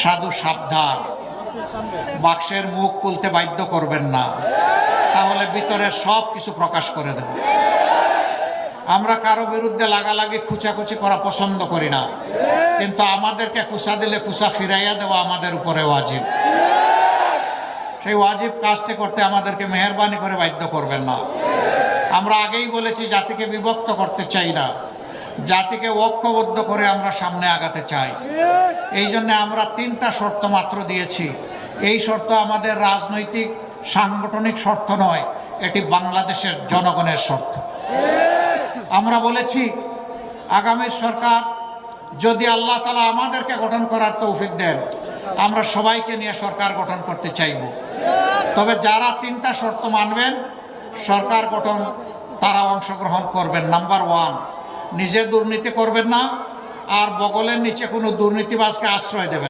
সাধু সাবধান, বাক্সের মুখ খুলতে বাধ্য করবেন না, তাহলে ভিতরের সব কিছু প্রকাশ করে দেব। আমরা কারো বিরুদ্ধে লাগালাগি খুচাখুচি করা পছন্দ করি না, কিন্তু আমাদেরকে কুচা দিলে কুচা ফিরাইয়া দেওয়া আমাদের উপরে ওয়াজিব। সেই ওয়াজিব কাজটি করতে আমাদেরকে মেহেরবানি করে বাধ্য করবেন না। আমরা আগেই বলেছি, জাতিকে বিভক্ত করতে চাই না, জাতিকে ঐক্যবদ্ধ করে আমরা সামনে আগাতে চাই। এই জন্য আমরা 3টা শর্ত মাত্র দিয়েছি। এই শর্ত আমাদের রাজনৈতিক সাংগঠনিক শর্ত নয়, এটি বাংলাদেশের জনগণের শর্ত। আমরা বলেছি, আগামী সরকার যদি আল্লাহ তাআলা আমাদেরকে গঠন করার তৌফিক দেন, আমরা সবাইকে নিয়ে সরকার গঠন করতে চাইব। তবে যারা 3টা শর্ত মানবেন, সরকার গঠন তারা অংশগ্রহণ করবেন। নাম্বার 1, নিজে দুর্নীতি করবেন না, আর বগলের নিচে কোনো দুর্নীতিবাজকে আশ্রয় দেবেন।